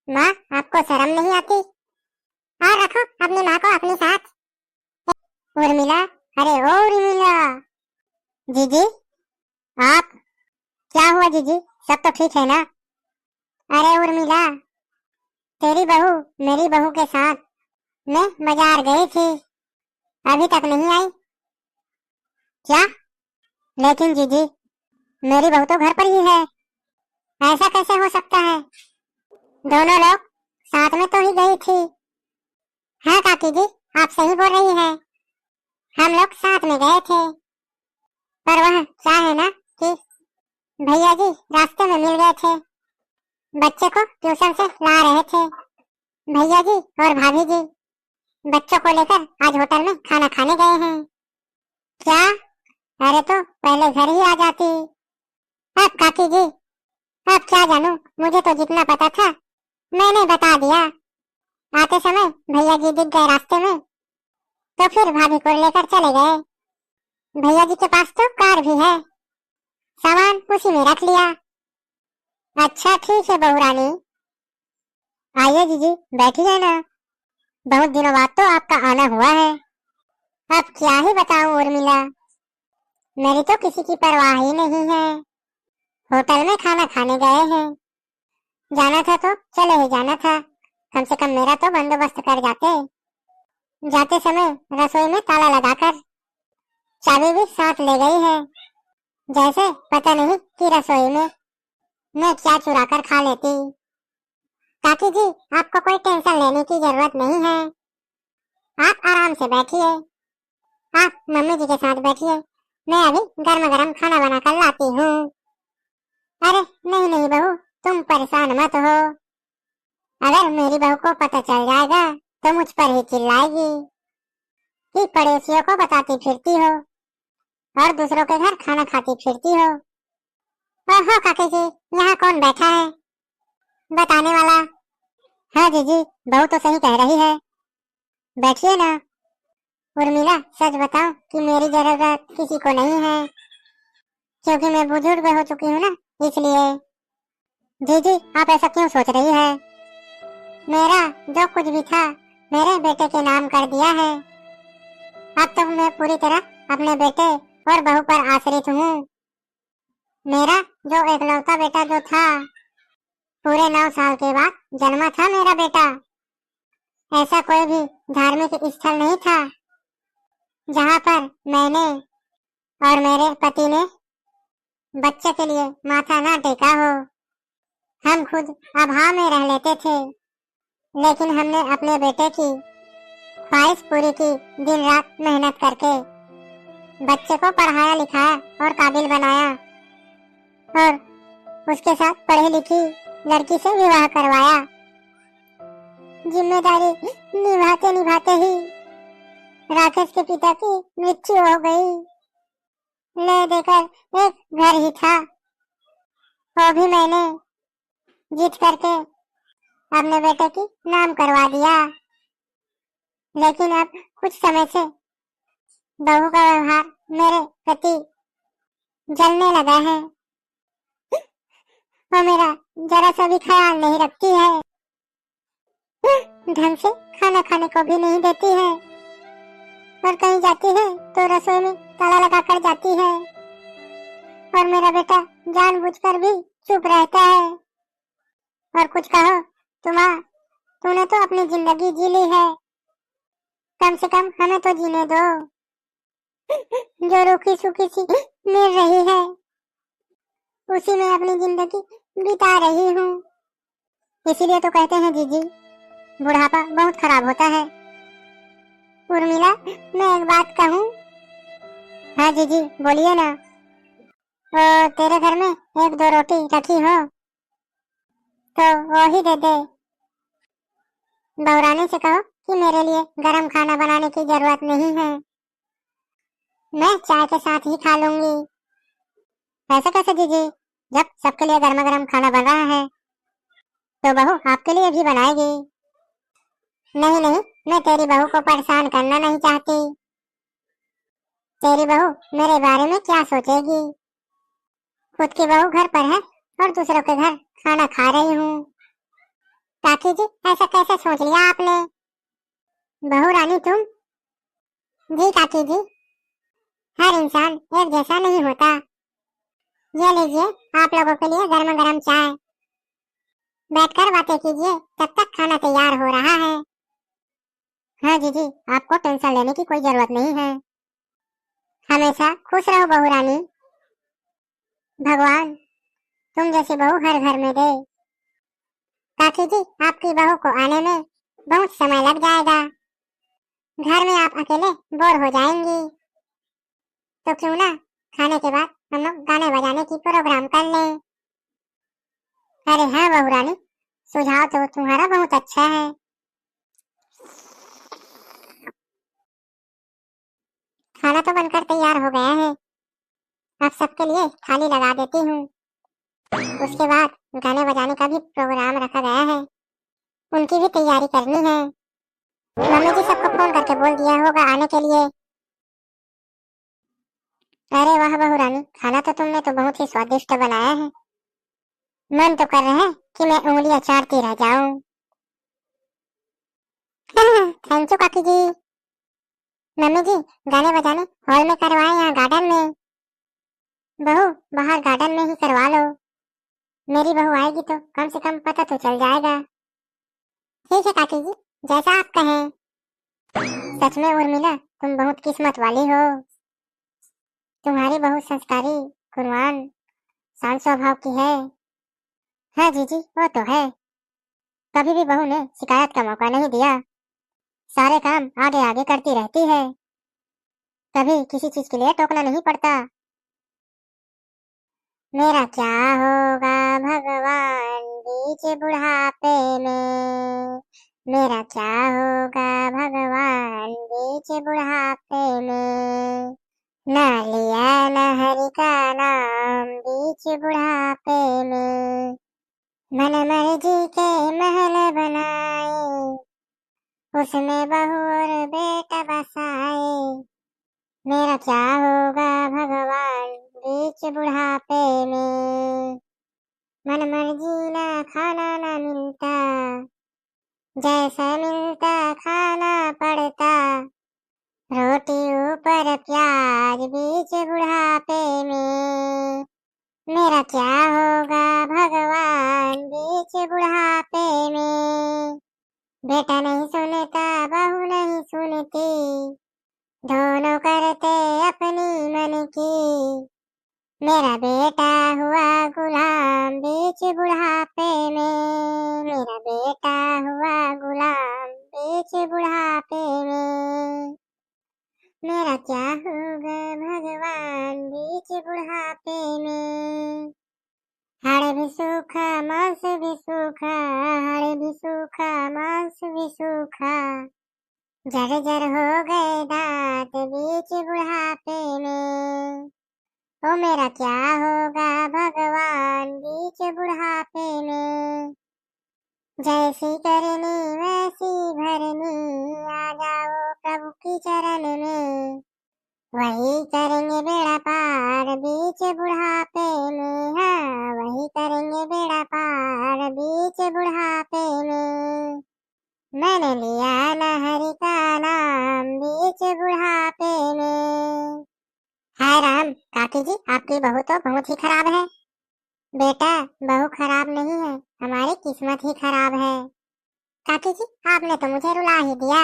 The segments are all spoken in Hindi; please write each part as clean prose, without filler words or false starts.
माँ, आपको शर्म नहीं आती? और रखो अपनी माँ को अपने साथ। उर्मिला, अरे ओ उर्मिला। जीजी, आप? क्या हुआ जीजी, सब तो ठीक है ना? अरे उर्मिला, तेरी बहू मेरी बहू के साथ मैं बाजार गई थी, अभी तक नहीं आई। क्या? लेकिन जीजी, मेरी बहू तो घर पर ही है, ऐसा कैसे हो सकता है? दोनों लोग साथ में तो ही गई थी। हाँ काकी जी, आप सही बोल रही हैं, हम लोग साथ में गए थे। पर वह क्या है ना कि भैया जी रास्ते में मिल गए थे, बच्चे को ट्यूशन से ला रहे थे। भैया जी और भाभी जी बच्चों को लेकर आज होटल में खाना खाने गए हैं। क्या? अरे तो पहले घर ही आ जाती। अब काकी जी, अब क्या जानूं, मुझे तो जितना पता था मैंने बता दिया। आते समय भैया जी दिख गए रास्ते में, तो फिर भाभी को लेकर चले गए। भैया जी के पास तो कार भी है, सामान उसी में रख लिया। अच्छा ठीक है बहू रानी, आइए जीजी, बैठिए ना, बहुत दिनों बाद तो आपका आना हुआ है। अब क्या ही बताऊं उर्मिला, मेरी तो किसी की परवाह ही नहीं है। होटल में खाना खाने गए हैं, जाना था तो चले ही जाना था, कम से कम मेरा तो बंदोबस्त कर जाते। जाते समय रसोई में ताला लगाकर चाबी भी साथ ले गई है, जैसे पता नहीं कि रसोई में मैं क्या चुरा कर खा लेती। काकी जी, आपको कोई टेंशन लेने की जरूरत नहीं है, आप आराम से बैठिए। आप मम्मी जी के साथ बैठिए, मैं अभी गर्मा गर्म खाना बना कर लाती हूँ। अरे नहीं नहीं बहू, तुम परेशान मत हो, अगर मेरी बहू को पता चल जाएगा तो मुझ पर ही चिल्लाएगी कि पड़ोसियों को बताती फिरती हो और दूसरों के घर खाना खाती फिरती हो। ओहो काकी जी, यहाँ कौन बैठा है बताने वाला? हाँ जीजी, बहू तो सही कह रही है, बैठिए ना। उर्मिला, सच बताओ कि मेरी जरूरत किसी को नहीं है, क्योंकि मैं बुजुर्ग हो चुकी हूँ ना, इसलिए। जीजी, आप ऐसा क्यों सोच रही है? मेरा जो कुछ भी था मेरे बेटे के नाम कर दिया है, अब तो मैं पूरी तरह अपने बेटे और बहू पर आश्रित हूँ। मेरा जो एकलौता बेटा जो था, पूरे 9 साल के बाद जन्मा था मेरा बेटा। ऐसा कोई भी धार्मिक स्थल नहीं था जहाँ पर मैंने और मेरे पति ने बच्चे के लिए माथा ना टेका हो। हम खुद अभाव में रह लेते थे, लेकिन हमने अपने बेटे की ख्वाहिश पूरी की, दिन रात मेहनत करके बच्चे को पढ़ाया लिखाया और काबिल बनाया, और उसके साथ पढ़ी लिखी लड़की से विवाह करवाया। जिम्मेदारी निभाते निभाते ही राकेश के पिता की मृत्यु हो गई। ले देकर एक घर ही था, वो भी मैंने जीत करके अपने बेटे की नाम करवा दिया। लेकिन अब कुछ समय से बहू का व्यवहार मेरे प्रति जलने लगा है, वो मेरा जरा सा भी ख्याल नहीं रखती है, ढंग से खाना खाने को भी नहीं देती है, और कहीं जाती है तो रसोई में ताला लगा कर जाती है, और मेरा बेटा जानबूझकर भी चुप रहता है। और कुछ कहो तो माँ, तूने तो अपनी जिंदगी जी ली है, कम से कम हमें तो जीने दो, जो रूखी सूखी सी मिल रही है उसी में अपनी जिंदगी बिता रही हूँ। इसीलिए तो कहते हैं जीजी, बुढ़ापा बहुत खराब होता है। उर्मिला, मैं एक बात कहूँ? हाँ जीजी, बोलिए ना। तेरे घर में 1-2 रोटी रखी हो तो वो ही दे दे। बहुरानी से कहो कि मेरे लिए गरम खाना बनाने की जरूरत नहीं है, मैं चाय के साथ ही खा लूंगी। ऐसा कैसे जीजी, जब सबके लिए गर्मा गर्म खाना बन रहा है तो बहू आपके लिए भी बनाएगी। नहीं नहीं, मैं तेरी बहू को परेशान करना नहीं चाहती। तेरी बहू मेरे बारे में क्या सोचेगी? खुद की बहू घर पर है और दूसरों के घर खाना खा रही हूँ, काकी जी ऐसा कैसे सोच लिया आपने? बहू रानी तुम? जी काकी जी, हर इंसान एक जैसा नहीं होता। ये लीजिए आप लोगों के लिए गर्मा गर्म चाय। बैठकर बातें कीजिए, तब तक खाना तैयार हो रहा है। हाँ जीजी, आपको टेंशन लेने की कोई जरूरत नहीं है। हमेशा खुश रहो बहू रानी। भगवान तुम जैसी बहू हर घर में दे। काकी जी आपकी बहू को आने में बहुत समय लग जाएगा। घर में आप अकेले बोर हो जाएंगी। तो क्यों ना खाने के बाद हम लोग गाने बजाने की प्रोग्राम कर लें। अरे हाँ बहू रानी, सुझाव तो तुम्हारा बहुत अच्छा है। खाना तो बनकर तैयार हो गया है, अब सबके लिए थाली लगा देती हूँ। उसके बाद गाने बजाने का भी प्रोग्राम रखा गया है, उनकी भी तैयारी करनी है। मम्मी जी सबको फोन करके बोल दिया होगा आने के लिए। अरे वाह बहू रानी, खाना तो तुमने तो बहुत ही स्वादिष्ट बनाया है। मन तो कर रहा है कि मैं उंगलियां चाटती रह जाऊं। थैंक यू काकी जी। मम्मी जी गाने बजाने हॉल में करवाएं या गार्डन में? बहू बाहर गार्डन में ही करवा लो, मेरी बहू आएगी तो कम से कम पता तो चल जाएगा। ठीक है काकी जी, जैसा आप कहें। सच में उर्मिला तुम बहुत किस्मत वाली हो। तुम्हारी बहू संस्कारी, गुणवान, शांत स्वभाव की है। हाँ जीजी वो तो है, कभी भी बहू ने शिकायत का मौका नहीं दिया। सारे काम आगे आगे करती रहती है, कभी किसी चीज के लिए टोकना नहीं पड़ता। मेरा क्या होगा भगवान बीच बुढ़ापे में। मेरा क्या होगा भगवान बीच बुढ़ापे में। ना लिया न हरि का नाम बीच बुढ़ापे में। मन मर्जी के महल बनाए, उसमें बहू और बेटा बसाए। मेरा क्या होगा भगवान बीच बुढ़ापे में। मन मर्जी ना खाना ना मिलता, जैसा मिलता खाना पड़ता। रोटी ऊपर प्याज बीच बुढ़ापे में। मेरा क्या होगा भगवान बीच बुढ़ापे में। बेटा नहीं सुनता बहू नहीं सुनती, दोनों करते अपनी मन की। मेरा बेटा हुआ गुलाम बीच बुढ़ापे में। मेरा बेटा हुआ गुलाम बीच बुढ़ापे में। मेरा क्या होगा भगवान बीच बुढ़ापे में। हाड़ भी सूखा मांस भी सूखा, हाड़ भी सूखा मांस भी सूखा। जर्जर हो गए दांत बीच बुढ़ापे में। ओ मेरा क्या होगा भगवान बीच बुढ़ापे में। जैसी करनी वैसी भरनी, आ जाओ प्रभु की चरण में। वही करेंगे बेड़ा पार बीच बुढ़ापे में। हाँ वही करेंगे बेड़ा पार बीच बुढ़ापे में। मैंने लिया न हरि का नाम बीच बुढ़ापे में। हाय राम, काकी जी आपकी बहू तो बहुत ही खराब है। बेटा बहू खराब नहीं है, हमारी किस्मत ही खराब है। काकी जी आपने तो मुझे रुला ही दिया।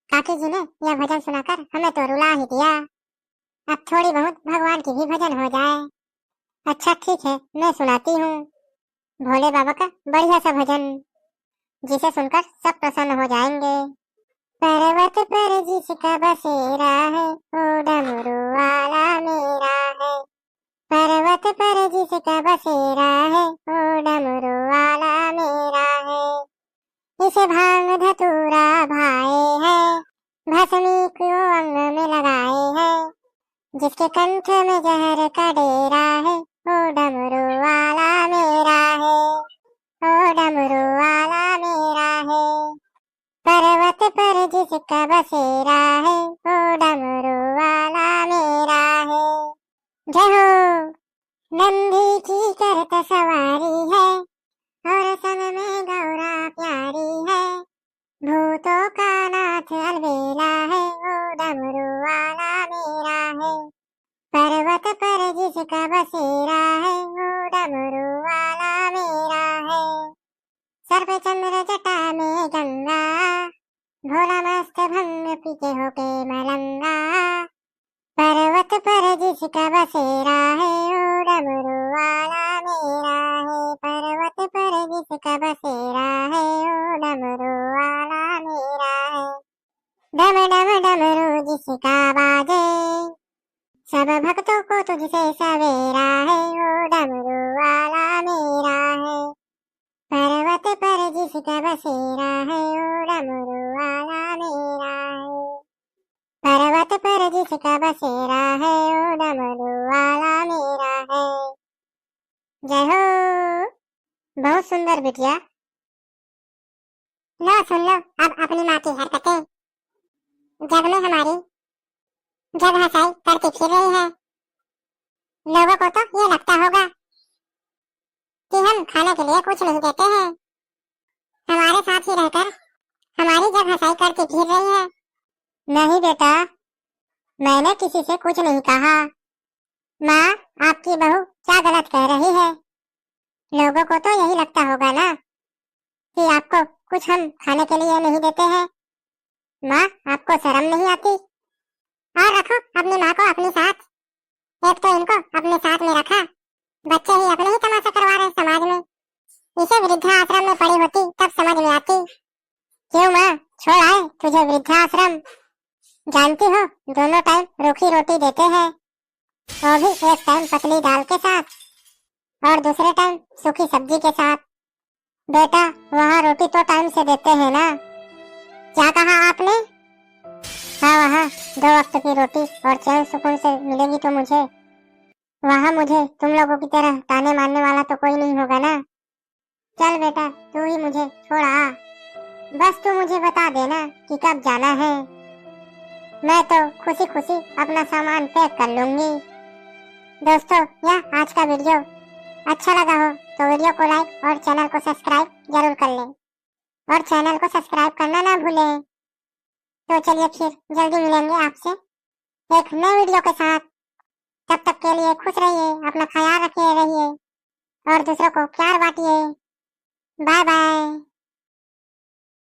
काकी जी ने यह भजन सुनाकर हमें तो रुला ही दिया। अब थोड़ी बहुत भगवान की भी भजन हो जाए। अच्छा ठीक है, मैं सुनाती हूँ भोले बाबा का बढ़िया सा भजन, जिसे सुनकर सब प्रसन्न हो जाएंगे। पर्वत पर जिसका बसेरा है, वो डमरू वाला मेरा है। पर्वत पर जिसका बसेरा है, वो डमरू वाला मेरा है। इसे भांग धतूरा भाए है, भस्मी को अंग में लगाए है। जिसके कंठ में जहर का डेरा है, वो डमरू वाला मेरा है। वो डमरू वाला मेरा है। पर्वत पर जिसका बसेरा है, वो डमरू वाला मेरा है। जय हो। नंदी की करत सवारी है, और सन में गौरा भोला मस्त भंग पीके होके मलंगा, पर्वत पर जिसका बसेरा है ओ डमरू वाला मेरा है। पर्वत पर जिसका बसेरा है ओ डमरू वाला मेरा है। डम डम डमरू जिसका बाजे, सब भक्तों को तुझसे सवेरा है ओ डमरू वाला मेरा है। पर्वत पर जिसका बसेरा है ओ डमरू वाला मेरा है। पर्वत पर जिसका बसेरा है ओ डमरू वाला मेरा है। जय हो। बहुत सुंदर बिटिया। लो सुन लो अब अपनी माँ की हरकतें। जग में हमारी जग हंसाई करती फिर रही है। लोगों को तो ये लगता होगा कि हम खाने के लिए कुछ नहीं देते हैं। हमारे साथ ही रहकर हमारी जग हंसाई करती फिर रही है। नहीं बेटा, मैंने किसी से कुछ नहीं कहा। माँ, आपकी बहू क्या गलत कह रही है। लोगों को तो यही लगता होगा ना कि आपको कुछ हम खाने के लिए नहीं देते हैं। माँ, आपको शर्म नहीं आती? और रखो अपनी माँ को अपने साथ। एक तो इनको अपने साथ में रखा, बच्चे ही अपने ही तमाशा करवा रहे समाज में। इसे वृद्धाश्रम में पड़ी होती तब समझ में आती। क्यों माँ, छोड़ आए तुझे वृद्धाश्रम। जानती हो दोनों टाइम रूखी रोटी देते हैं, वो भी एक टाइम पतली दाल के साथ और दूसरे टाइम सूखी सब्जी के साथ। बेटा, वहाँ रोटी तो टाइम से देते हैं ना। क्या कहा आपने? हाँ, वहाँ 2 वक्त की रोटी और चैन सुकून से मिलेगी तो मुझे वहाँ मुझे तुम लोगों की तरह ताने मारने वाला तो कोई नहीं होगा ना। चल बेटा, तू ही मुझे छोड़ आ। बस तू मुझे बता देना कि कब जाना है। मैं तो खुशी खुशी अपना सामान पैक कर लूंगी। दोस्तों, यह आज का वीडियो अच्छा लगा हो तो वीडियो को लाइक और चैनल को सब्सक्राइब जरूर कर लें और चैनल को सब्सक्राइब करना ना भूलें। तो चलिए फिर जल्दी मिलेंगे आपसे एक नए वीडियो के साथ। तब तक के लिए खुश रहिए, अपना ख्याल रखे रहिए और दूसरों को प्यार बांटिए। Bye bye.